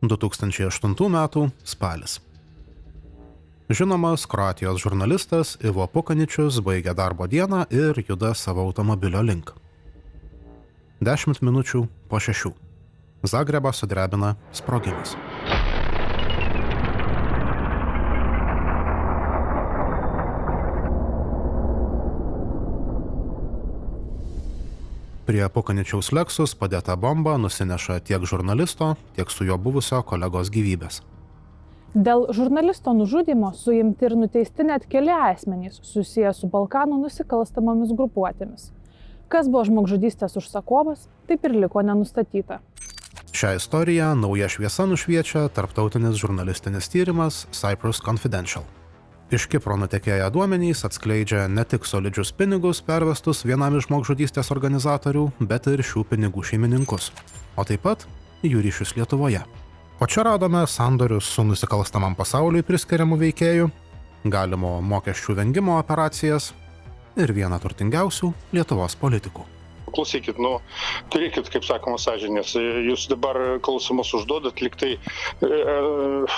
2008 metų spalis. Žinomas Kroatijos žurnalistas Ivo Pukaničius baigia darbo dieną ir juda savo automobilio link. 10 minučių po 6. Zagrebą sudrebina sprogimas. Prie Pukaničiaus Lexus padėta bomba nusineša tiek žurnalisto, tiek su jo buvusio kolegos gyvybės. Dėl žurnalisto nužudymo suimti ir nuteisti net keli asmenys susiję su Balkanų nusikalstamomis grupuotėmis. Kas buvo žmogžudystės užsakovas, taip ir liko nenustatyta. Šią istoriją nauja šviesa nušviečia tarptautinis žurnalistinis tyrimas Cyprus Confidential. Iš Kipro nutekėję duomenys atskleidžia ne tik solidžius pinigus pervestus vienam iš žmogžudystės organizatorių, bet ir šių pinigų šeimininkus, o taip pat jų ryšius Lietuvoje. O čia radome sandorius su nusikalstamam pasauliui priskiriamų veikėjų, galimo mokesčių vengimo operacijas ir vieną turtingiausių Lietuvos politikų. Klausykit, turėkit, kaip sakoma, sąžinės. Jūs dabar klausimus užduodat, lyg tai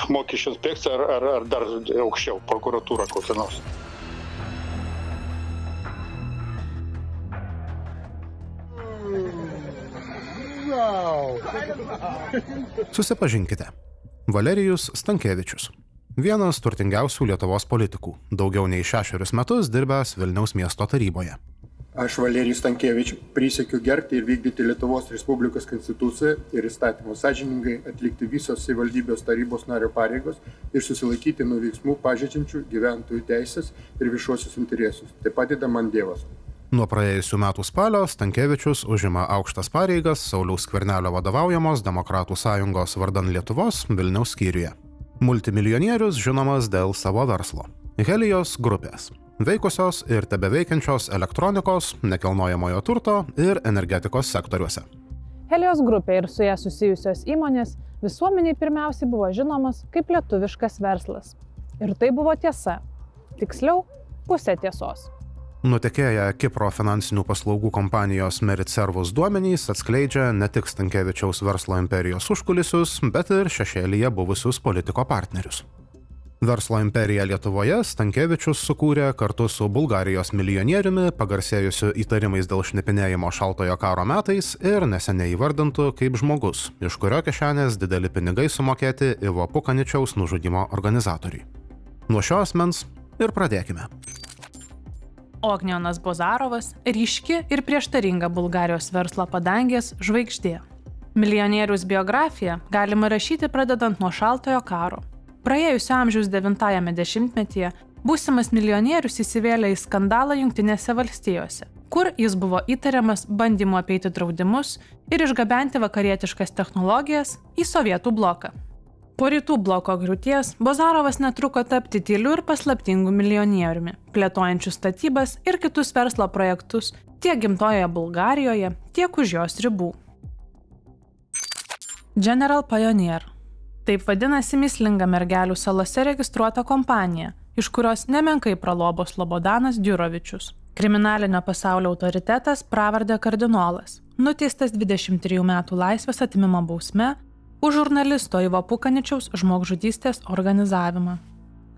mokesčių inspekcija ar dar aukščiau, prokuratūra kokia nors. Susipažinkite. Valerijus Stankevičius. Vienas turtingiausių Lietuvos politikų, daugiau nei 6 metus dirbęs Vilniaus miesto taryboje. Aš, Valerijus Stankevičius, prisiekiu gerbti ir vykdyti Lietuvos Respublikos konstituciją ir įstatymus sąžiningai, atlikti visos savivaldybės tarybos nario pareigos ir susilaikyti nuo veiksmų pažeidžiančių gyventojų teisės ir viešuosius interesus. Tai padeda man Dievas. Nuo praėjusių metų spalio Stankevičius užima aukštas pareigas Sauliaus Skvernelio vadovaujamos Demokratų sąjungos vardan Lietuvos Vilniaus skyriuje. Multimilijonierius žinomas dėl savo verslo – Helios grupės, veikusios ir tebeveikiančios elektronikos, nekilnojamojo turto ir energetikos sektoriuose. Helios grupė ir su ją susijusios įmonės visuomeniai pirmiausiai buvo žinomas kaip lietuviškas verslas. Ir tai buvo tiesa. Tiksliau, pusė tiesos. Nutekėję Kipro finansinių paslaugų kompanijos Merit Servus duomenys atskleidžia ne tik Stankevičiaus verslo imperijos užkulisius, bet ir šešėlyje buvusius politiko partnerius. Verslo imperiją Lietuvoje Stankevičius sukūrė kartu su Bulgarijos milijonieriumi, pagarsėjusiu įtarimais dėl šnipinėjimo šaltojo karo metais ir neseniai įvardintų kaip žmogus, iš kurio kišenės dideli pinigai sumokėti Ivo Pukaničiaus nužudymo organizatoriui. Nuo šio asmens ir pradėkime. Ognionas Bozarovas – ryški ir prieštaringa Bulgarijos verslo padangės žvaigždė. Milijonieriaus biografiją galima rašyti pradedant nuo šaltojo karo. Praėjusio amžiaus 9-ame dešimtmetyje būsimas milijonierius įsivėlė į skandalą Jungtinėse valstijose, kur jis buvo įtariamas bandymu apeiti draudimus ir išgabenti vakarietiškas technologijas į Sovietų bloką. Po rytų bloko griūties Bozarovas netruko tapti tyliu ir paslaptingu milijonieriumi, plėtojančiu statybas ir kitus verslo projektus tiek gimtojoje Bulgarijoje, tiek už jos ribų. General Pioneer. Taip vadinasi mįslinga Mergelių salose registruota kompanija, iš kurios nemenkai pralobo Slobodanas Diurovičius. Kriminalinio pasaulio autoritetas pravarde kardinolas, nuteistas 23 metų laisvės atėmimo bausme už žurnalisto Ivo Pukaničiaus žmogžudystės organizavimą.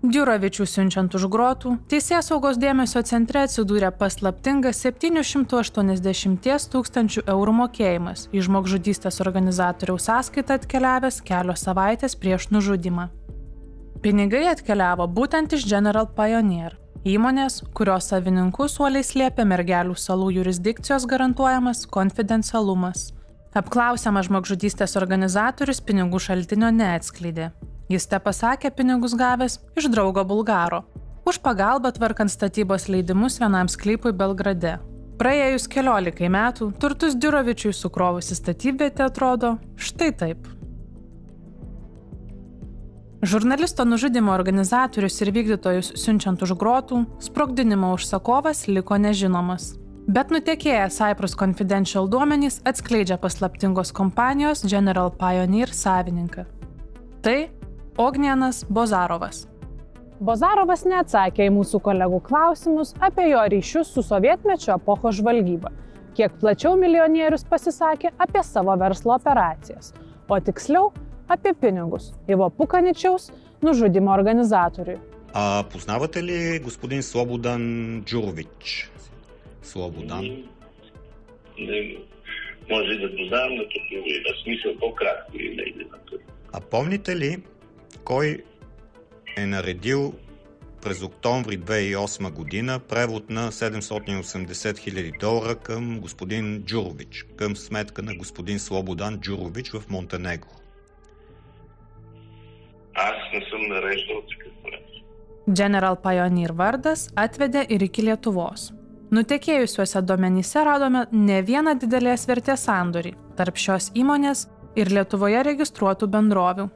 Diurovičių siunčiant už grotų, teisėsaugos dėmesio centre atsidūrė paslaptingas 780 000 eurų mokėjimas į žmogžudystės organizatoriaus sąskaitą atkeliavęs kelios savaitės prieš nužudymą. Pinigai atkeliavo būtent iš General Pioneer, įmonės, kurios savininkus uoliai slėpė Mergelių salų jurisdikcijos garantuojamas konfidencialumas. Apklausiamas žmogžudystės organizatorius pinigų šaltinio neatskleidė. Jis pasakė pinigus gavęs iš draugo Bulgaro už pagalbą tvarkant statybos leidimus vienam sklypui Belgrade. Praėjus 14 metų, turtus Diurovičiui sukrovusi statybvietė atrodo štai taip. Žurnalisto nužudymo organizatorius ir vykdytojus siunčiant už grotų, sprogdinimo užsakovas liko nežinomas. Bet nutekėję Cyprus Confidential duomenys atskleidžia paslaptingos kompanijos General Pioneer savininką. Tai Ognionas Bozarovas. Bozarovas neatsakė į mūsų kolegų klausimus apie jo ryšius su sovietmečio epochos žvalgyba. Kiek plačiau milijonierius pasisakė apie savo verslo operacijas, o tiksliau apie pinigus Ivo Pukaničiaus nužudymo organizatoriui. А познавате ли господин Слободан Джурович? Слободан? Не, може да познавам, но като в смисъл по-кратко име или на това. А помните ли кой е наредил през октомври 2008 година превод на $780 000 към господин Джурович, към сметка на господин Слободан Джурович в Монтенегро? Аз не съм нареждал такъв превод. General Pioneer vardas atvedė ir iki Lietuvos. Nutekėjusiuose duomenyse radome ne vieną didelės vertės sandorį tarp šios įmonės ir Lietuvoje registruotų bendrovių.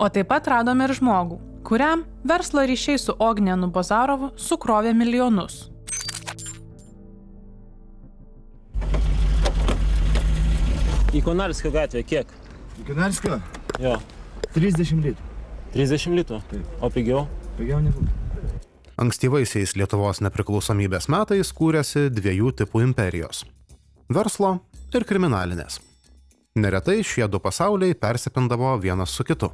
O taip pat radome ir žmogų, kuriam verslo ryšiai su Ognjenu Bozarovu sukrovė milijonus. Į Konarskio gatvę kiek? Į Konarskio? Jo. 30 litų. 30 litų? Taip. O pigiau? Pigiau nebūtų. Ankstyvaisiais Lietuvos nepriklausomybės metais kūrėsi dviejų tipų imperijos – verslo ir kriminalinės. Neretai šie du pasauliai persipindavo vienas su kitu.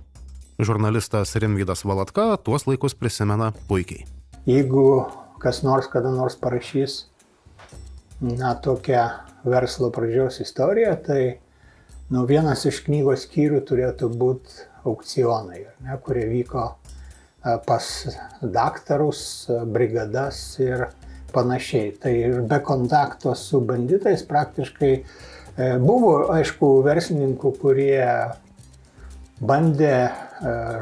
Žurnalistas Rimvydas Valatka tuos laikus prisimena puikiai. Jeigu kas nors kada nors parašys tokią verslo pradžios istoriją, tai vienas iš knygos skyrių turėtų būti aukcionai, kurie vyko pas daktarus, brigadas ir panašiai. Tai ir be kontakto su banditais praktiškai buvo, aišku, verslininkų, kurie bandė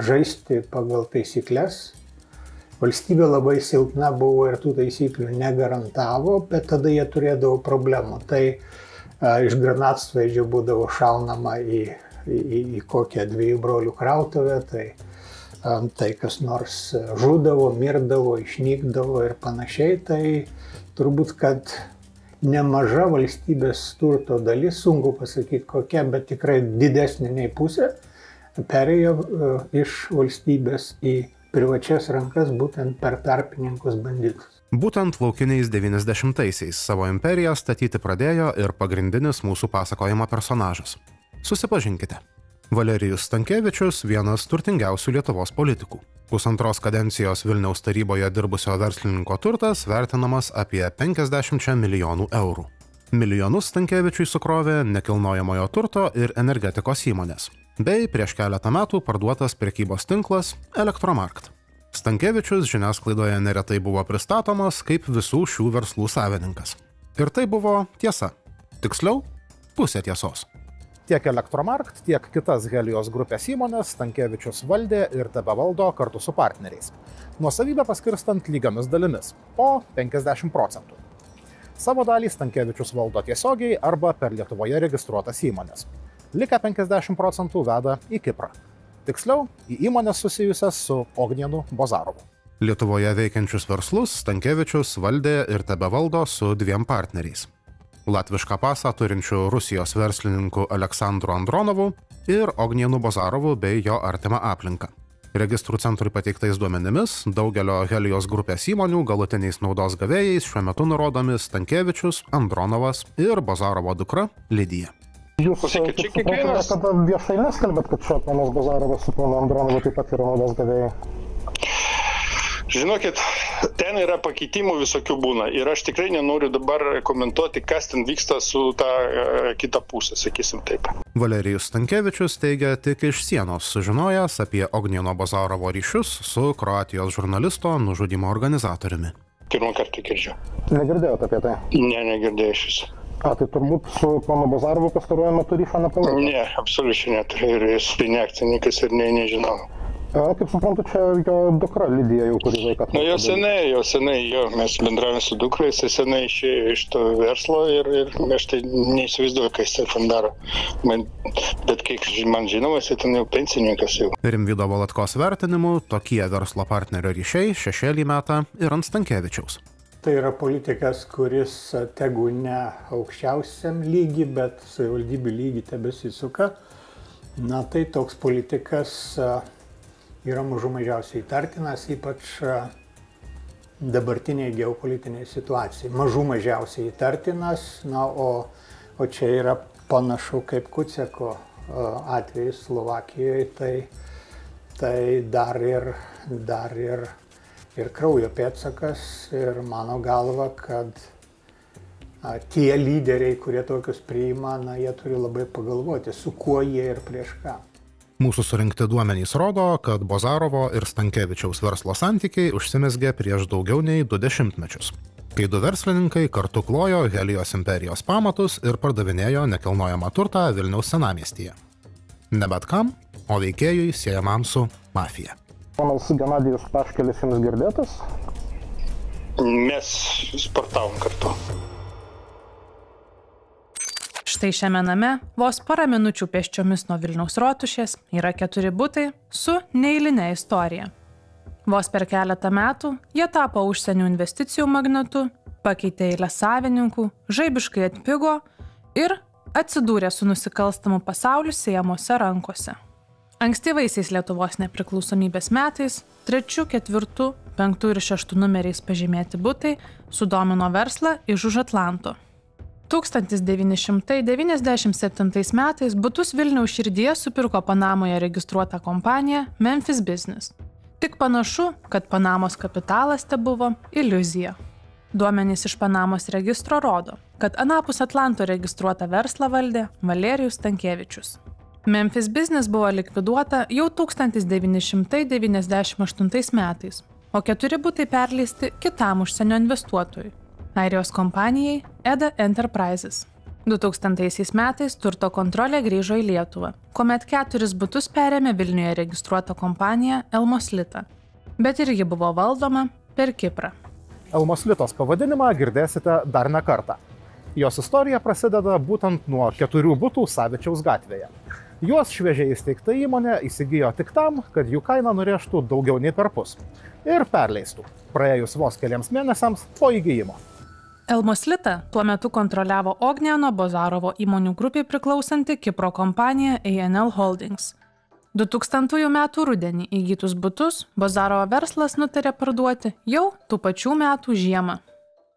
žaisti pagal taisyklės. Valstybė labai silpna buvo ir tų taisyklių negarantavo, bet tada jie turėdavo problemų. Tai iš granatsvaidžio būdavo šaunama į kokią dviejų brolių krautuvę, tai kas nors žudavo, mirdavo, išnykdavo ir panašiai. Tai turbūt, kad nemaža valstybės turto dalis, sunku pasakyti kokia, bet tikrai didesnė nei pusė, perėjo iš valstybės į privačias rankas būtent per tarpininkus banditus. Būtent laukiniais 90-aisiais savo imperiją statyti pradėjo ir pagrindinis mūsų pasakojimo personažas. Susipažinkite. Valerijus Stankevičius – vienas turtingiausių Lietuvos politikų. Pusantros kadencijos Vilniaus taryboje dirbusio verslininko turtas vertinamas apie 50 milijonų eurų. Milijonus Stankevičiui sukrovė nekilnojamojo turto ir energetikos įmonės, bei prieš keletą metų parduotas prekybos tinklas Elektromarkt. Stankevičius žiniasklaidoje neretai buvo pristatomas kaip visų šių verslų savininkas. Ir tai buvo tiesa. Tiksliau, pusė tiesos. Tiek Elektromarkt, tiek kitas Helios grupės įmonės Stankevičius valdė ir tebevaldo kartu su partneriais. Nuosavybę paskirstant lygiomis dalimis, po 50%. Savo dalį Stankevičius valdo tiesiogiai arba per Lietuvoje registruotas įmonės. Likę 50% veda į Kiprą. Tiksliau, į įmonės susijusias su Ognjenu Bozarovu. Lietuvoje veikiančius verslus Stankevičius valdė ir tebevaldo su dviem partneriais. Latvišką pasą turinčių Rusijos verslininkų Aleksandru Andronovu ir Ognjenu Bozarovu bei jo artimą aplinką. Registrų centrui pateiktais duomenimis daugelio Helios grupės įmonių galutiniais naudos gavėjais šiuo metu nurodomi Stankevičius, Andronovas ir Bozarovo dukra Lidija. Jūs kada viešai neskelbėt, kad čia ponas Bozarovas su ponu Andronovu taip pat yra naudos gavėjai? Žinokit, ten yra pakeitimų visokių būna ir aš tikrai nenoriu dabar komentuoti, kas ten vyksta su ta kita pusė, sakysim taip. Valerijus Stankevičius teigia tik iš sienos sužinojęs apie Ognjeno Bozarovo ryšius su Kroatijos žurnalisto nužudymo organizatoriumi. Pirmą kartą girdžiu. Negirdėjote apie tai? Ne, negirdėjau iš viso. Tai turbūt su ponu Bozarovu pastaruoju metu ryšio nepalaiko? Ne, absoliučiai neturiu ir esu ne akcininkas ir nežinau. Kaip suprantu, čia jo dukra Lidija jau kurį laiką. Jau senai, mes bendravome su dukra, jis senai išėjo iš to verslo ir aš tai neįsivaizduoju, ką jis ten daro. Bet kiek man žinoma, jis ten jau pensininkas jau. Rimvydo Valatkos vertinimu, tokie verslo partnerio ryšiai šešėlį meta ir ant Stankevičiaus. Tai yra politikas, kuris tegu ne aukščiausiam lygi, bet savivaldybių lygi tebesisuka. Tai toks politikas yra mažų mažiausiai įtartinas, ypač dabartiniai geopolitiniai situacijai. Mažų mažiausiai įtartinas, o čia yra panašu kaip Kuceko atvejis Slovakijoje, tai dar ir kraujo pėdsakas ir mano galva, kad tie lyderiai, kurie tokius priima, jie turi labai pagalvoti, su kuo jie ir prieš ką. Mūsų surinkti duomenys rodo, kad Bozarovo ir Stankevičiaus verslo santykiai užsimezgė prieš daugiau nei 2 dešimtmečius, kai 2 verslininkai kartu klojo Helijos imperijos pamatus ir pardavinėjo nekilnojamą turtą Vilniaus senamiestyje. Ne bet kam, o veikėjui siejamam su mafija. Ponas Genadijus Paškelis jums girdėtas? Mes sportavom kartu. Štai šiame name, vos porą minučių pėsčiomis nuo Vilniaus rotušės, yra 4 butai su neeiline istorija. Vos per keletą metų jie tapo užsienio investicijų magnetu, pakeitė eilę savininkų, žaibiškai atpigo ir atsidūrė su nusikalstamu pasauliu siejamose rankose. Ankstyvaisiais Lietuvos nepriklausomybės metais 3, 4, 5 ir 6 numeriais pažymėti butai sudomino verslą iš už Atlanto. 1997 metais butus Vilniaus širdyje supirko Panamoje registruota kompanija Memphis Business. Tik panašu, kad Panamos kapitalas tebuvo iliuzija. Duomenys iš Panamos registro rodo, kad anapus Atlanto registruotą verslą valdė Valerijus Stankevičius. Memphis Business buvo likviduota jau 1998 metais, o 4 butai perleisti kitam užsienio investuotojui. Airijos kompanijai EDA Enterprises. 2000 metais turto kontrolė grįžo į Lietuvą, kuomet 4 butus perėmė Vilniuje registruota kompanija Elmos Lita, bet ir ji buvo valdoma per Kiprą. Elmos Litos pavadinimą girdėsite dar ne kartą. Jos istorija prasideda būtent nuo 4 butų Savičiaus gatvėje. Juos šviežiai įsteigta įmonė įsigijo tik tam, kad jų kaina nurėžtų daugiau nei perpus ir perleistų, praėjus vos keliems mėnesiams po įgijimo. Elmos Lita tuo metu kontroliavo Ognjano Bozarovo įmonių grupiai priklausanti Kipro kompanija A&L Holdings. 2000 metų rudenį įgytus butus Bozarovo verslas nutarė parduoti jau tų pačių metų žiemą.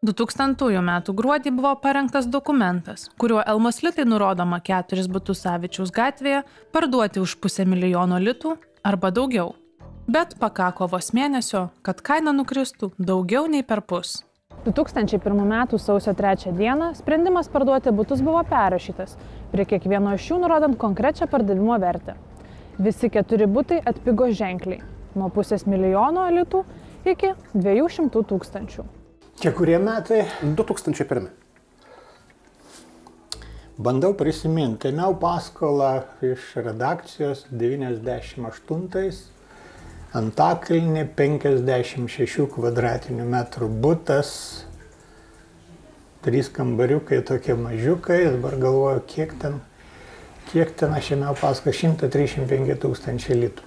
2000 metų gruodį buvo parengtas dokumentas, kuriuo Elmos Litai nurodoma 4 butus Savičiaus gatvėje parduoti už 500 000 litų arba daugiau. Bet pakako vos mėnesio, kad kaina nukristų daugiau nei perpus. 2001 metų sausio 3 dieną sprendimas parduoti butus buvo perrašytas, prie kiekvieno iš jų nurodant konkrečią pardavimo vertę. Visi 4 butai atpigo ženkliai, nuo 500 000 litų iki 200 000. Čia kurie metai? 2001. Bandau prisiminti, ėmiau paskolą iš redakcijos 98. Antakalnį 56 kvadratinių metrų butas, 3 kambariukai tokie mažiukai, dabar galvoju, kiek ten aš ėmiau paskolą, 135 000 litų.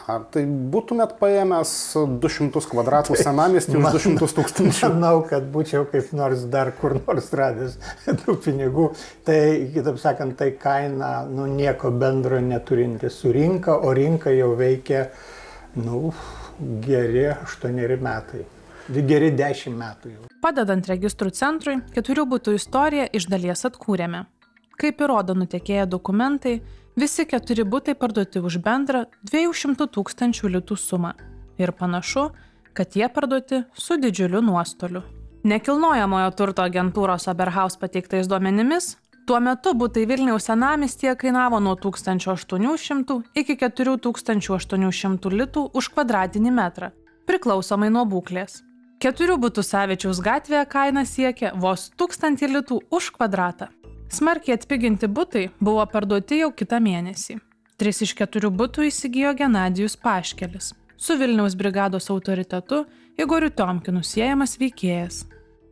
Ar tai būtumėt paėmęs 200 kvadratų senamiestį už 200 000? Manau, kad būčiau kaip nors dar kur nors radęs tų pinigų. Tai, kitaip sakant, tai kaina nieko bendro neturinti su rinka, o rinka jau veikia geri 8 metai. Geri 10 metų jau. Padedant registrų centrui, 4 butų istoriją iš dalies atkūrėme. Kaip įrodo nutekėję dokumentai, visi 4 butai parduoti už bendrą 200 000 litų sumą. Ir panašu, kad jie parduoti su didžiuliu nuostoliu. Nekilnojamojo turto agentūros Oberhaus pateiktais duomenimis, tuo metu butai Vilniaus senamiestyje kainavo nuo 1800 iki 4800 litų už kvadratinį metrą, priklausomai nuo būklės. 4 butų Savičiaus gatvėje kaina siekia vos 1000 litų už kvadratą. Smarkiai atpiginti butai buvo parduoti jau kitą mėnesį. 3 iš 4 butų įsigijo Genadijus Paškelis, su Vilniaus brigados autoritetu Igoriu Tiomkinu siejamas veikėjas.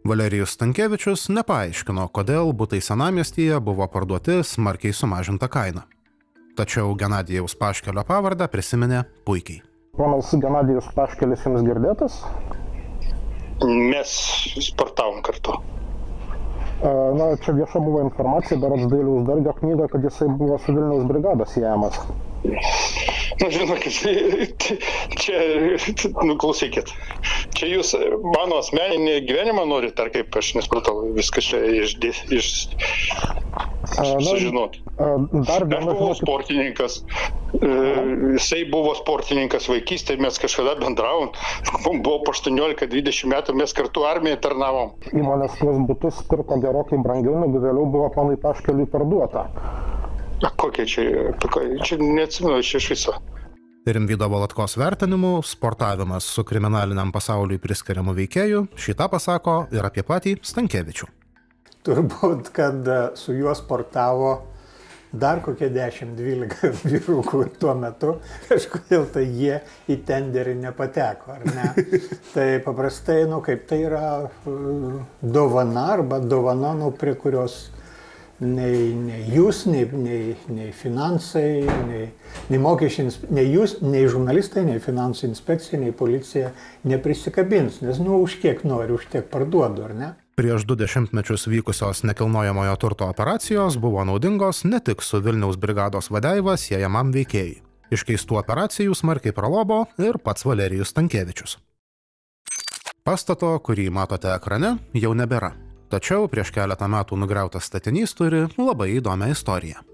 Valerijus Stankevičius nepaaiškino, kodėl butai senamiestyje buvo parduoti smarkiai sumažinta kaina. Tačiau Genadijaus Paškelio pavardę prisiminė puikiai. Ponas Genadijus Paškelis jums girdėtas? Mes sportavom kartu. Čia vieša buvo informacija, berods Dailiaus Dargio knygą, kad jisai buvo su Vilniaus brigados siejamas. Žinokit, čia, klausykit, čia jūs mano asmeninį gyvenimą norite, ar kaip aš nesupratau, viskas čia sužinoti. Aš buvau sportininkas, jisai buvo sportininkas vaikystėje, mes kažkada bendravom, buvo po 18-20 metų, mes kartu armijoje tarnavom. Įmonės tuos butus pirko gerokai brangiau, negu vėliau buvo ponui Paškeliui parduota. Kokie čia neatsimenu iš viso. Rimvydo Valatkos vertinimu, sportavimas su kriminaliniam pasauliui priskiriamu veikėju šitą pasako ir apie patį Stankevičių. Turbūt, kad su juo sportavo dar kokie 10-12 vyrukų tuo metu, kažkodėl tai jie į tenderį nepateko, ar ne? Tai paprastai, kaip tai yra dovana arba dovana, prie kurios nei jūs, nei finansai, nei mokesčiai, nei jūs, nei žurnalistai, nei finansų inspekcija, nei policija neprisikabins, nes už kiek nori, už tiek parduodu, ar ne? Prieš 20 mečius vykusios nekilnojamojo turto operacijos buvo naudingos ne tik su Vilniaus brigados Vadeiva siejamam veikėjai. Iš keistų operacijų smarkiai pralobo ir pats Valerijus Stankevičius. Pastato, kurį matote ekrane, jau nebėra. Tačiau prieš keletą metų nugriautas statinys turi labai įdomią istoriją.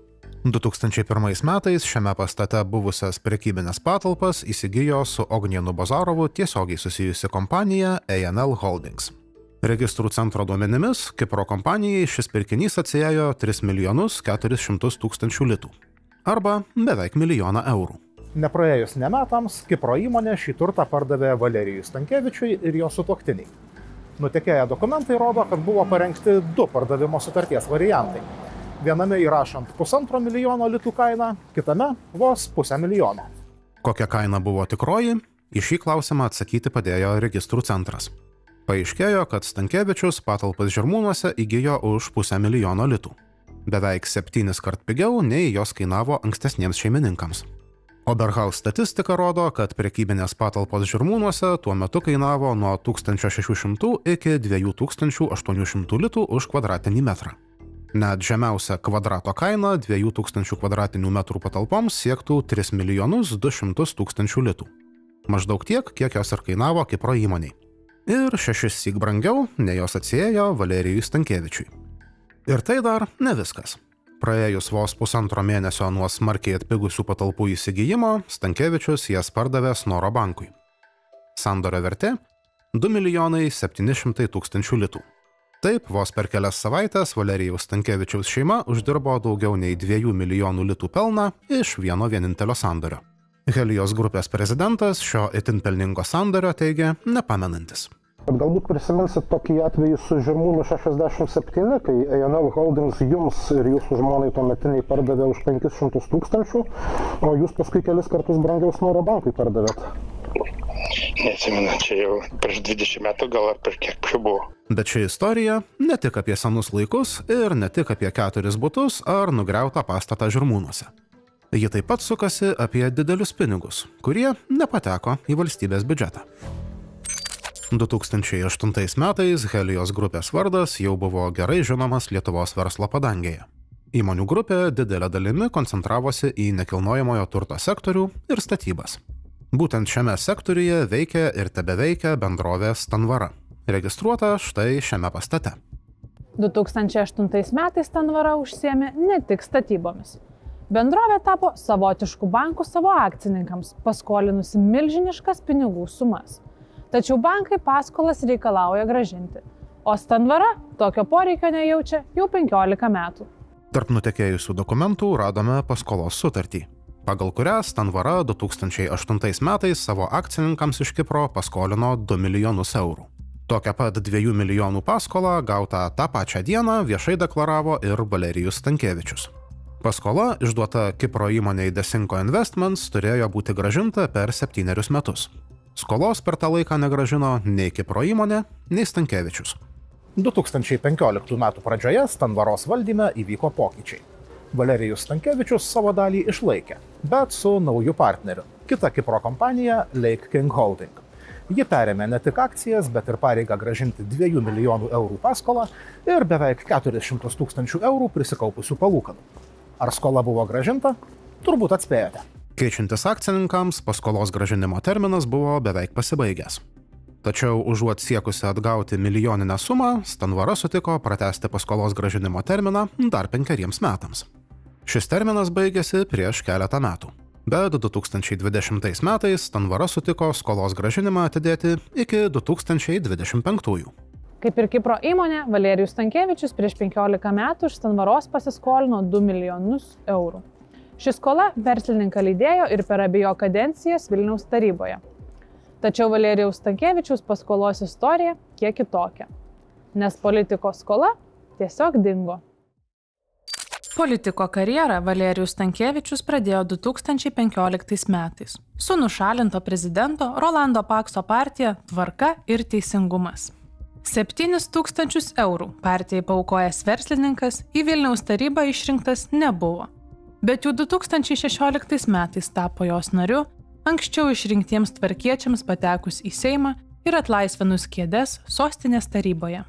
2001 metais šiame pastate buvusias prekybinės patalpas įsigijo su Ognienu Bazarovu tiesiogiai susijusi kompanija A&L Holdings. Registrų centro duomenimis, Kipro kompanijai šis pirkinys atsiėjo 3 400 000 litų. Arba beveik 1 000 000 eurų. Nepraėjus nemetams, Kipro įmonė šį turtą pardavė Valerijui Stankevičiui ir jo sutuoktiniai. Nutekėję dokumentai rodo, kad buvo parengti 2 pardavimo sutarties variantai. Viename įrašant 1,5 milijono litų kainą, kitame vos 500 000. Kokia kaina buvo tikroji? Į šį klausimą atsakyti padėjo registrų centras. Paaiškėjo, kad Stankevičius patalpas Žirmūnuose įgijo už 500 000 litų. Beveik 7 kart pigiau, nei jos kainavo ankstesniems šeimininkams. Oberhaus statistika rodo, kad prekybinės patalpos Žirmūnuose tuo metu kainavo nuo 1600 iki 2800 litų už kvadratinį metrą. Net žemiausia kvadrato kaina 2000 kvadratinių metrų patalpoms siektų 3 200 000 litų. Maždaug tiek, kiek jos ir kainavo Kipro įmoniai. Ir 6 syk brangiau, nei jos atsiėjo Valerijui Stankevičiui. Ir tai dar ne viskas. Praėjus vos 1,5 mėnesio nuo smarkiai atpigusių patalpų įsigijimo, Stankevičius jas pardavė Snoro bankui. Sandorio vertė – 2 700 000 litų. Taip, vos per kelias savaitės Valerijaus Stankevičiaus šeima uždirbo daugiau nei 2 milijonų litų pelną iš vieno vienintelio sandorio. Helios grupės prezidentas šio itin pelningo sandorio teigė nepamenantis. Galbūt prisiminsit tokį atvejį su Žirmūnų 67, kai A&L Holdings jums ir jūsų žmonai tuometiniai pardavė už 500 000, o jūs paskui kelis kartus brangiau Snoro bankui pardavėt. Neatsimenu, čia jau prieš 20 metų gal ar per kiek buvo. Bet ši istorija ne tik apie senus laikus ir ne tik apie 4 butus ar nugriautą pastatą Žirmūnuose. Ji taip pat sukasi apie didelius pinigus, kurie nepateko į valstybės biudžetą. 2008 metais Helios grupės vardas jau buvo gerai žinomas Lietuvos verslo padangėje. Įmonių grupė didelė dalimi koncentravosi į nekilnojamojo turto sektorių ir statybas. Būtent šiame sektoriuje veikia ir tebeveikia bendrovė Stanvara, registruota štai šiame pastate. 2008 metais Stanvara užsiėmė ne tik statybomis. Bendrovė tapo savotiškų bankų savo akcininkams, paskolinusi milžiniškas pinigų sumas. Tačiau bankai paskolas reikalauja gražinti, o Stanvara tokio poreikio nejaučia jau 15 metų. Tarp nutekėjusių dokumentų radome paskolos sutartį, pagal kurią Stanvara 2008 metais savo akcininkams iš Kipro paskolino 2 milijonus eurų. Tokią pat 2 milijonų paskolą gautą tą pačią dieną viešai deklaravo ir Valerijus Stankevičius. Paskola, išduota Kipro įmonei Desinko Investments, turėjo būti gražinta per 7 metus. Skolos per tą laiką negražino nei Kipro įmonė, nei Stankevičius. 2015 metų pradžioje Stanvaros valdyme įvyko pokyčiai. Valerijus Stankevičius savo dalį išlaikė, bet su nauju partneriu, kita Kipro kompanija Lake King Holding. Ji perėmė ne tik akcijas, bet ir pareigą gražinti 2 milijonų eurų paskolą ir beveik 400 000 eurų prisikaupusių palūkanų. Ar skola buvo gražinta? Turbūt atspėjote. Keičiantis akcininkams, paskolos gražinimo terminas buvo beveik pasibaigęs. Tačiau užuot siekusi atgauti milijoninę sumą, Stanvara sutiko pratęsti paskolos grąžinimo terminą dar 5 metams. Šis terminas baigėsi prieš keletą metų. Bet 2020 metais Stanvara sutiko skolos grąžinimą atidėti iki 2025. Kaip ir Kipro įmonė, Valerijus Stankevičius prieš 15 metų iš Stanvaros pasiskolino 2 milijonus eurų. Ši skola verslininką lydėjo ir per abi jo kadencijas Vilniaus taryboje. Tačiau Valerijaus Stankevičiaus paskolos istorija kiek kitokia, nes politiko skola tiesiog dingo. Politiko karjerą Valerijus Stankevičius pradėjo 2015 metais su nušalinto prezidento Rolando Pakso partija Tvarka ir teisingumas. 7 000 eurų partijai paaukojęs verslininkas į Vilniaus tarybą išrinktas nebuvo, bet jau 2016 metais tapo jos nariu, anksčiau išrinktiems tvarkiečiams patekus į Seimą ir atlaisvinus kėdes sostinės taryboje.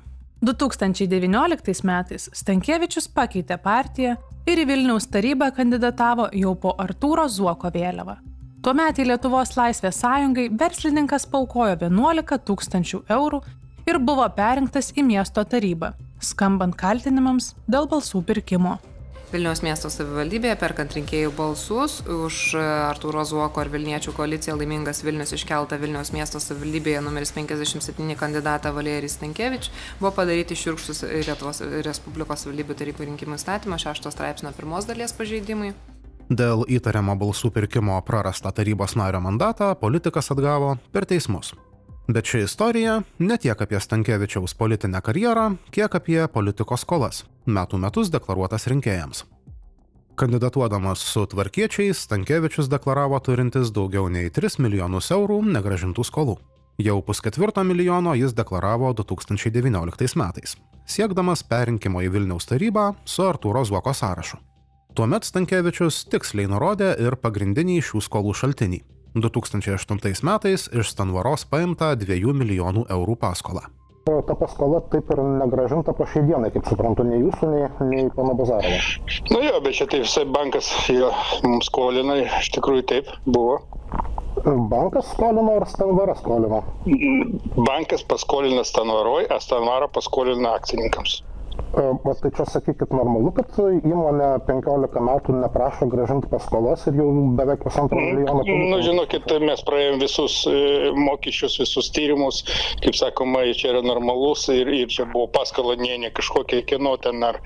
2019 metais Stankevičius pakeitė partiją ir į Vilniaus tarybą kandidatavo jau po Artūro Zuoko vėliava. Tuomet į Lietuvos Laisvės sąjungai verslininkas paaukojo 11 000 eurų ir buvo perrinktas į miesto tarybą, skambant kaltinimams dėl balsų pirkimo. Vilniaus miesto savivaldybėje perkant rinkėjų balsus už Artūro Zuoko ir Vilniečių koaliciją Laimingas Vilnius iškeltą Vilniaus miesto savivaldybėje numeris 57 kandidatą Valerijų Stankevičių buvo padaryti šiurkštūs Lietuvos Respublikos savivaldybių tarybų rinkimų įstatymo 6 straipsnio 1 dalies pažeidimai. Dėl įtariamo balsų pirkimo prarastą tarybos nario mandatą politikas atgavo per teismus. Bet ši istorija ne tiek apie Stankevičiaus politinę karjerą, kiek apie politiko skolas, metų metus deklaruotas rinkėjams. Kandidatuodamas su tvarkiečiais, Stankevičius deklaravo turintis daugiau nei 3 milijonus eurų negrąžintų skolų. Jau 5,4 milijono jis deklaravo 2019 metais, siekdamas perrinkimo į Vilniaus tarybą su Artūro Zuoko sąrašu. Tuomet Stankevičius tiksliai nurodė ir pagrindinį šių skolų šaltinį. 2008 metais iš Stanvaros paimta 2 milijonų eurų paskolą. Ta paskola taip ir negrąžinta po šiai dienai, kaip suprantu, nei jūsų, nei pono Bazarovo. Jo, bet čia tai visai bankas jo mums skolina, iš tikrųjų taip buvo. Bankas skolino ar Stanvara skolino? Bankas paskolina Stanvaroj, o Stanvara paskolina akcininkams. O tai čia sakykit normalu, kad įmonė 15 metų neprašo grąžinti paskolos ir jau beveik 1,5 milijono. Žinokit, mes praėjom visus mokesčius, visus tyrimus, kaip sakoma, čia yra normalus ir čia buvo paskola ne kažkokia kieno ten ar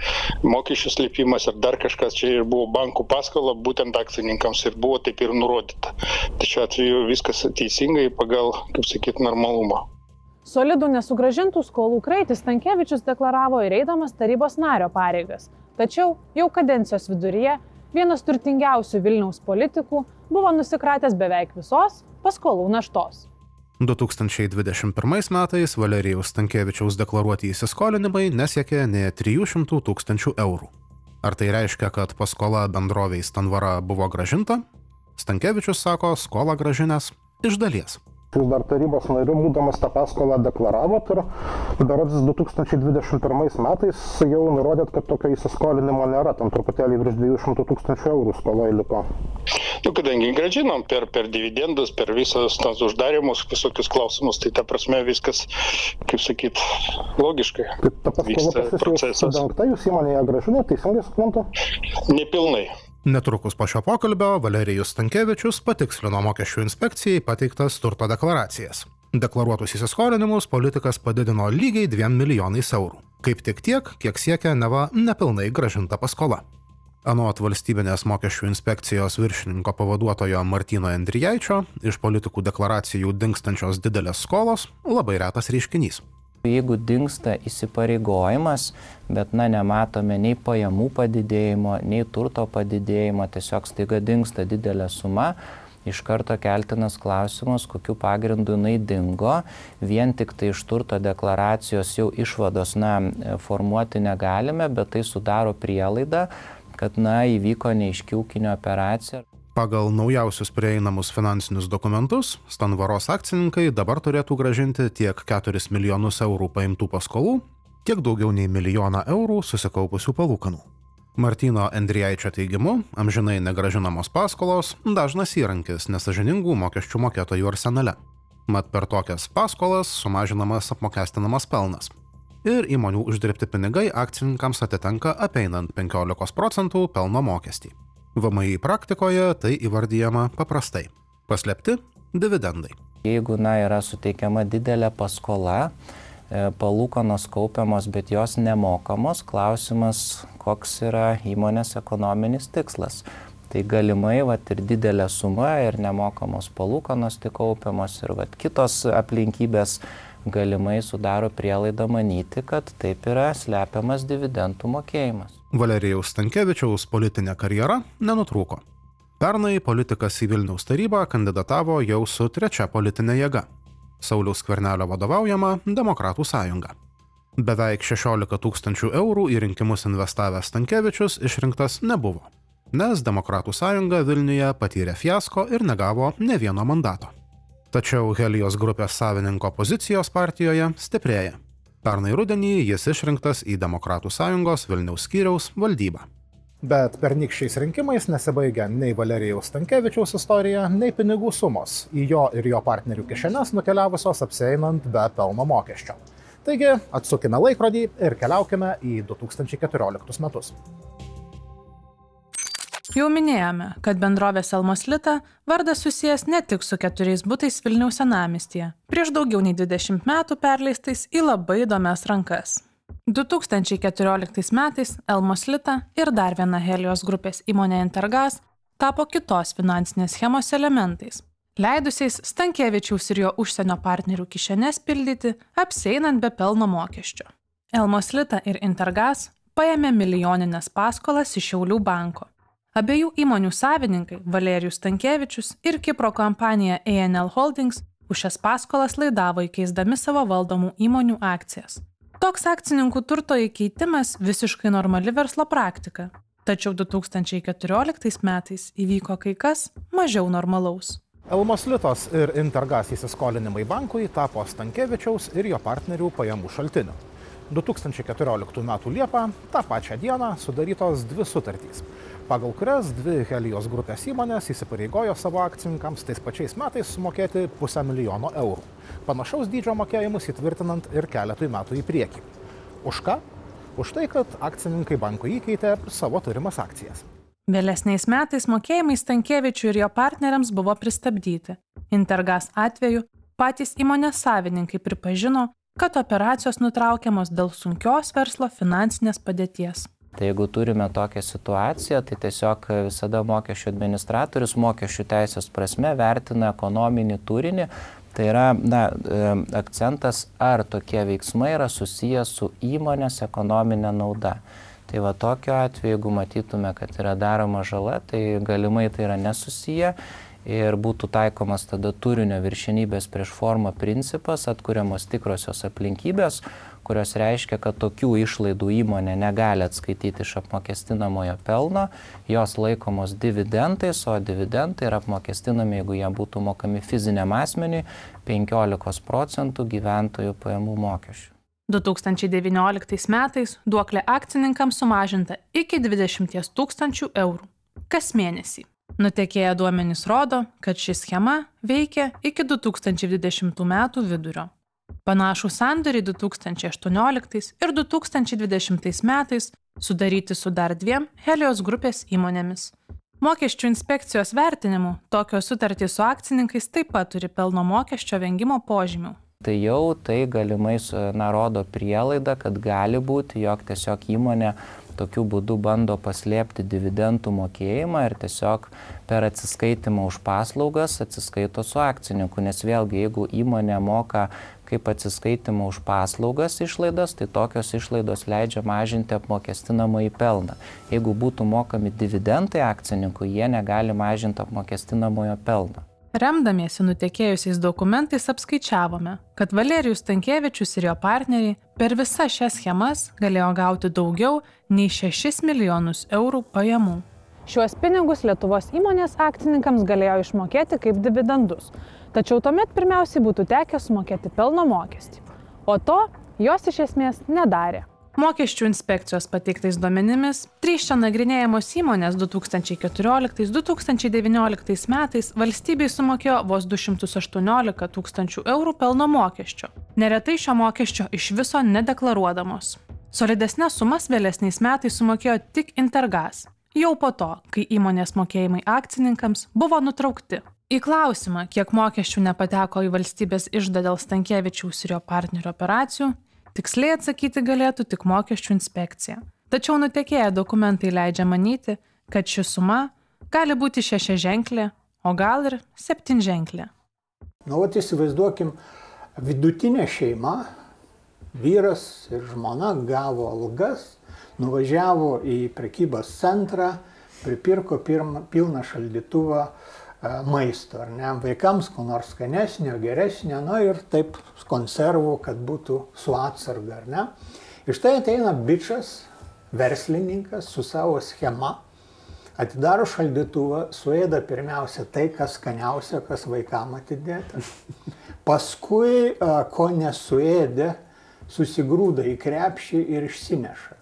mokesčių slėpimas ar dar kažkas, čia ir buvo bankų paskola būtent akcininkams ir buvo taip ir nurodyta. Tai šiuo atveju viskas teisingai pagal, kaip sakyt, normalumą. Solidų nesugrąžintų skolų kraitį Stankevičius deklaravo ir eidamas tarybos nario pareigas. Tačiau jau kadencijos viduryje vienas turtingiausių Vilniaus politikų buvo nusikratęs beveik visos paskolų naštos. 2021 metais Valerijaus Stankevičiaus deklaruoti įsiskolinimai nesiekė nė 300 000 eurų. Ar tai reiškia, kad paskola bendrovei Stanvara buvo grąžinta? Stankevičius sako, skolą grąžinęs iš dalies. Jūs dar tarybos nariu būdamas tą paskolą deklaravot ir berods 2021 metais jau nurodėt, kad tokio įsiskolinimo nėra, tam truputėlį virš 200 000 eurų skolai liko. Kadangi grąžinom per dividendus, per visus tas uždarimus, visokius klausimus, tai ta prasme viskas, kaip sakyt, logiškai. Ta paskola pas jūs sudengta, jūs įmonėje grąžino, teisingai suprantu? Nepilnai. Netrukus po šio pokalbio Valerijus Stankevičius patikslino mokesčių inspekcijai pateiktas turto deklaracijas. Deklaruotus įsiskolinimus politikas padidino lygiai 2 milijonais eurų. Kaip tik tiek, kiek siekia neva nepilnai grąžinta paskola. Anot valstybinės mokesčių inspekcijos viršininko pavaduotojo Martyno Endrijaičio, iš politikų deklaracijų dingstančios didelės skolos labai retas reiškinys. Jeigu dingsta įsipareigojimas, bet nematome nei pajamų padidėjimo, nei turto padidėjimo, tiesiog staiga dingsta didelė suma, iš karto keltinas klausimas, kokiu pagrindu jinai dingo, vien tik tai iš turto deklaracijos jau išvados formuoti negalime, bet tai sudaro prielaidą, kad įvyko neaiški ūkinė operacija. Pagal naujausius prieinamus finansinius dokumentus, Stanvaros akcininkai dabar turėtų grąžinti tiek 4 milijonus eurų paimtų paskolų, tiek daugiau nei 1 milijoną eurų susikaupusių palūkanų. Martyno Endrijaičio teigimu, amžinai negrąžinamos paskolos dažnas įrankis nesąžiningų mokesčių mokėtojų arsenale. Mat per tokias paskolas sumažinamas apmokestinamas pelnas. Ir įmonių uždirbti pinigai akcininkams atitenka apeinant 15% pelno mokestį. VMI praktikoje tai įvardyjama paprastai. Paslėpti dividendai. Jeigu yra suteikiama didelė paskola, palūkanos kaupiamos, bet jos nemokamos, klausimas, koks yra įmonės ekonominis tikslas. Tai galimai ir didelė suma, ir nemokamos palūkanos tik kaupiamos, ir kitos aplinkybės galimai sudaro prielaidą manyti, kad taip yra slepiamas dividendų mokėjimas. Valerijaus Stankevičiaus politinė karjera nenutrūko. Pernai politikas į Vilniaus tarybą kandidatavo jau su trečia politinė jėga – Sauliaus Skvernelio vadovaujama Demokratų sąjunga. Beveik 16 000 eurų į rinkimus investavęs Stankevičius išrinktas nebuvo, nes Demokratų sąjunga Vilniuje patyrė fiasko ir negavo ne vieno mandato. Tačiau Helios grupės savininko pozicijos partijoje stiprėja. Pernai rudenį jis išrinktas į Demokratų sąjungos Vilniaus skyriaus valdybą. Bet pernykščiais rinkimais nesibaigia nei Valerijaus Stankevičiaus istorija, nei pinigų sumos, į jo ir jo partnerių kišenes nukeliavusios apsieinant be pelno mokesčio. Taigi, atsukime laikrodį ir keliaukime į 2014 metus. Jau minėjome, kad bendrovės Elmos Lita vardas susijęs ne tik su 4 butais Vilniaus senamiestyje, prieš daugiau nei 20 metų perleistais į labai įdomias rankas. 2014 metais Elmos Lita ir dar viena Helios grupės įmonė Intergas tapo kitos finansinės schemos elementais, leidusiais Stankevičiaus ir jo užsienio partnerių kišenes pildyti, apsieinant be pelno mokesčio. Elmos Lita ir Intergas paėmė milijoninės paskolas iš Šiaulių banko. Abiejų įmonių savininkai Valerijus Stankevičius ir Kipro kompanija A&L Holdings už šias paskolas laidavo įkeisdami savo valdomų įmonių akcijas. Toks akcininkų turto įkeitimas visiškai normali verslo praktika, tačiau 2014 metais įvyko kai kas mažiau normalaus. Elmos Litos ir Intergas įsiskolinimai bankui tapo Stankevičiaus ir jo partnerių pajamų šaltiniu. 2014 m. Liepą tą pačią dieną sudarytos 2 sutartys, pagal kurias 2 Helios grupės įmonės įsipareigojo savo akcininkams tais pačiais metais sumokėti 500 000 eurų. Panašaus dydžio mokėjimus įtvirtinant ir keletui metų į priekį. Už ką? Už tai, kad akcininkai banko įkeitė savo turimas akcijas. Vėlesniais metais mokėjimai Stankevičiui ir jo partneriams buvo pristabdyti. Intergas atveju patys įmonės savininkai pripažino, kad operacijos nutraukiamos dėl sunkios verslo finansinės padėties. Tai jeigu turime tokią situaciją, tai tiesiog visada mokesčių administratorius mokesčių teisės prasme vertina ekonominį turinį. Tai yra akcentas, ar tokie veiksmai yra susijęs su įmonės ekonominė nauda. Tai tokiu atveju, jeigu matytume, kad yra daroma žala, tai galimai tai yra nesusiję ir būtų taikomas tada turinio viršenybės prieš formą principas, atkuriamos tikrosios aplinkybės, kurios reiškia, kad tokių išlaidų įmonė negali atskaityti iš apmokestinamojo pelno, jos laikomos dividendais, o dividendai yra apmokestinami, jeigu jie būtų mokami fiziniam asmeniui, 15% gyventojų pajamų mokesčių. 2019 metais duoklė akcininkams sumažinta iki 20 000 eurų kas mėnesį. Nutekėję duomenys rodo, kad ši schema veikia iki 2020 metų vidurio. Panašų sandorį 2018 ir 2020 metais sudaryti su dar 2 Helios grupės įmonėmis. Mokesčių inspekcijos vertinimu, tokios sutartys su akcininkais taip pat turi pelno mokesčio vengimo požymių. Tai jau tai galimai rodo prielaidą, kad gali būti, jog tiesiog įmonė tokiu būdu bando paslėpti dividendų mokėjimą ir tiesiog per atsiskaitimą už paslaugas atsiskaito su akcininku, nes vėlgi, jeigu įmonė moka kaip atsiskaitimą už paslaugas išlaidas, tai tokios išlaidos leidžia mažinti apmokestinamąjį pelną. Jeigu būtų mokami dividendai akcininkui, jie negali mažinti apmokestinamojo pelno. Remdamiesi nutekėjusiais dokumentais apskaičiavome, kad Valerijus Stankevičius ir jo partneriai per visas šias schemas galėjo gauti daugiau nei 6 milijonus eurų pajamų. Šiuos pinigus Lietuvos įmonės akcininkams galėjo išmokėti kaip dividendus, tačiau tuomet pirmiausiai būtų tekę sumokėti pelno mokestį, o to jos iš esmės nedarė. Mokesčių inspekcijos pateiktais duomenimis, 3 čia nagrinėjamos įmonės 2014-2019 metais valstybei sumokėjo vos 218 tūkstančių eurų pelno mokesčio. Neretai šio mokesčio iš viso nedeklaruodamos. Solidesnes sumas vėlesniais metais sumokėjo tik Intergas. Jau po to, kai įmonės mokėjimai akcininkams buvo nutraukti. Į klausimą, kiek mokesčių nepateko į valstybės iždą dėl Stankevičiaus ir jo partnerio operacijų, tiksliai atsakyti galėtų tik mokesčių inspekcija. Tačiau nutekėję dokumentai leidžia manyti, kad ši suma gali būti 6-ženklė, o gal ir 7-ženklė. Vat įsivaizduokim, vidutinė šeima, vyras ir žmona gavo algas, nuvažiavo į prekybos centrą, pripirko pilną šaldytuvą maisto, ar ne, vaikams ko nors skanesnio, geresnio, ir taip konservų, kad būtų su atsarga, ar ne. Ir štai ateina bičas, verslininkas su savo schema, atidaro šaldytuvą, suėda pirmiausia tai, kas skaniausia, kas vaikam atidėta. Paskui, ko nesuėdė, susigrūda į krepšį ir išsineša.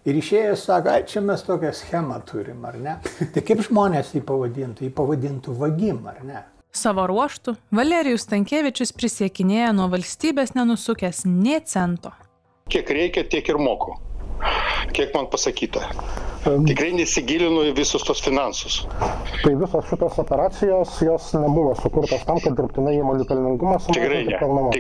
Ir išėjęs sako, čia mes tokią schemą turim, ar ne? Tai kaip žmonės jį pavadintų? Jį pavadintų vagim, ar ne? Savo ruožtu Valerijus Stankevičius prisiekinėja nuo valstybės nenusukęs nė cento. Kiek reikia, tiek ir moku. Kiek man pasakyta. Tikrai nesigilinu į visus tos finansus. Tai visos šitos operacijos, jos nebuvo sukurtos tam, kad dirbtinai įmonių pelningumas sumažintų.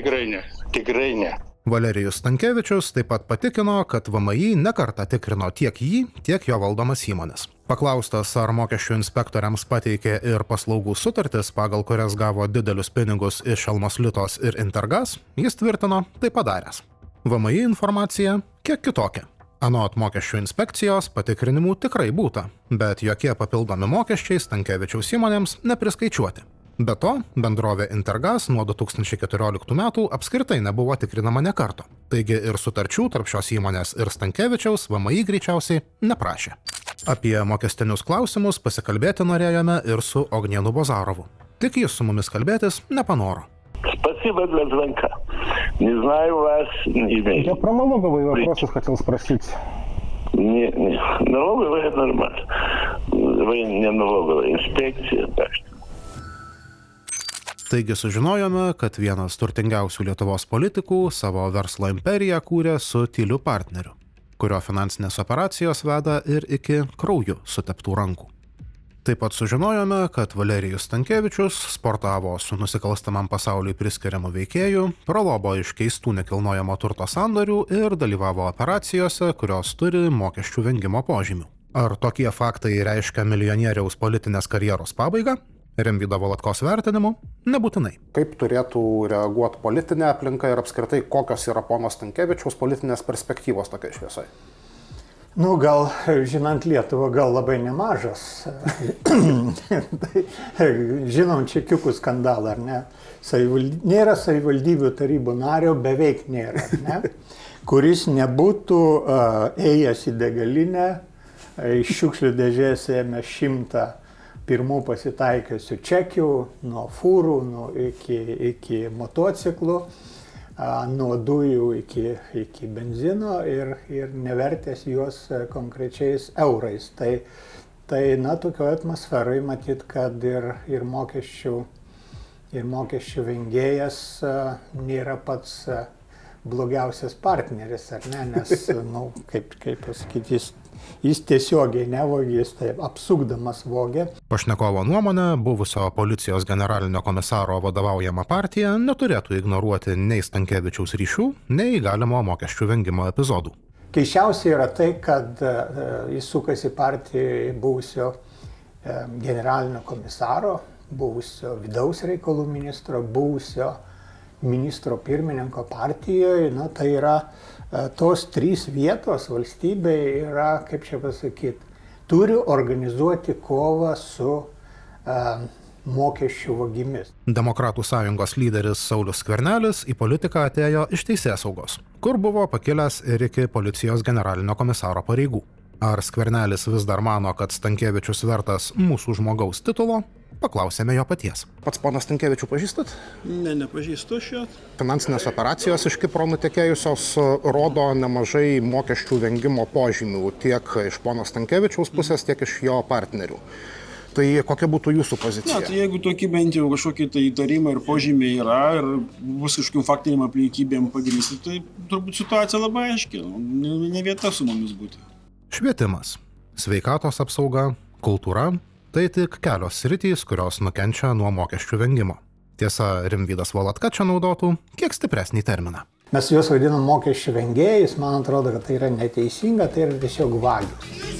Tikrai ne. Valerijus Stankevičius taip pat patikino, kad VMI nekartą tikrino tiek jį, tiek jo valdomas įmonės. Paklaustas, ar mokesčių inspektoriams pateikė ir paslaugų sutartis, pagal kurias gavo didelius pinigus iš Elmos Litos ir Intergas, jis tvirtino, tai padaręs. VMI informacija kiek kitokia. Anot mokesčių inspekcijos patikrinimų tikrai būta, bet jokie papildomi mokesčiai Stankevičiaus įmonėms nepriskaičiuoti. Be to, bendrovė Intergas nuo 2014 metų apskritai nebuvo tikrinama nė karto. Taigi ir sutarčių tarp šios įmonės ir Stankevičiaus VMI greičiausiai neprašė. Apie mokestinius klausimus pasikalbėti norėjome ir su Ognienu Bozarovu. Tik jis su mumis kalbėtis nepanoro. Спасибо для звонка. Не знаю вас, не имею. Я про налоговые вопросы хотел спросить. Не, налоговые нормально. Вы не налоговая инспекция, так что. Taigi sužinojome, kad vienas turtingiausių Lietuvos politikų savo verslo imperiją kūrė su tyliu partneriu, kurio finansinės operacijos veda ir iki krauju suteptų rankų. Taip pat sužinojome, kad Valerijus Stankevičius sportavo su nusikalstamam pasauliui priskiriamu veikėju, pralobo iš keistų nekilnojamo turto sandorių ir dalyvavo operacijose, kurios turi mokesčių vengimo požymių. Ar tokie faktai reiškia milijonieriaus politinės karjeros pabaigą? Rimvydo Valatkos vertinimu nebūtinai. Kaip turėtų reaguoti politinė aplinka ir apskritai kokios yra pono Stankevičiaus politinės perspektyvos tokia šviesai? Gal, žinant Lietuvą, gal labai nemažas. Žinom čekiukų skandalą, ar ne? Nėra savivaldybių tarybų nario, beveik nėra, ne? Kuris nebūtų ėjęs į degalinę, iš šiukšlių dėžės ėmė 100 pirmų pasitaikiusių čekių, nuo fūrų iki motociklų, nuo dujų iki benzino ir nevertęs juos konkrečiais eurais. Tai tokioje atmosferoje matyt, kad ir mokesčių vengėjas nėra pats blogiausias partneris, ar ne? Nes, kaip pasakyti, jis tiesiogiai nevogė, jis taip apsukdamas vogė. Pašnekovo nuomonė, buvusio policijos generalinio komisaro vadovaujama partija neturėtų ignoruoti nei Stankevičiaus ryšių, nei galimo mokesčių vengimo epizodų. Keisčiausia yra tai, kad jis sukasi partijoje buvusio generalinio komisaro, buvusio vidaus reikalų ministro, buvusio ministro pirmininko partijoje. Tai yra tos 3 vietos valstybėje yra, kaip čia pasakyti, turi organizuoti kovą su mokesčių vagimis. Demokratų sąjungos lyderis Saulius Skvernelis į politiką atėjo iš teisėsaugos, kur buvo pakilęs ir iki policijos generalinio komisaro pareigų. Ar Skvernelis vis dar mano, kad Stankevičius vertas mūsų žmogaus titulo? Paklausėme jo paties. Pats ponas Stankevičių pažįstat? Ne, nepažįstu šio. Finansinės operacijos iš Kipro nutekėjusios rodo nemažai mokesčių vengimo požymių tiek iš pono Stankevičiaus pusės, tiek iš jo partnerių. Tai kokia būtų jūsų pozicija? Na, tai jeigu tokie bent jau kažkokie tai įtarimai ir požymiai yra ir bus kažkokių faktiniam aplinkybėm pagrįsti, tai turbūt situacija labai aiški, ne vieta su mumis būti. Švietimas, sveikatos apsauga, kultūra – tai tik kelios sritys, kurios nukenčia nuo mokesčių vengimo. Tiesa, Rimvydas Valatka čia naudotų kiek stipresnį terminą. Mes juos vadinam mokesčių vengėjais, man atrodo, kad tai yra neteisinga, tai yra tiesiog vagius.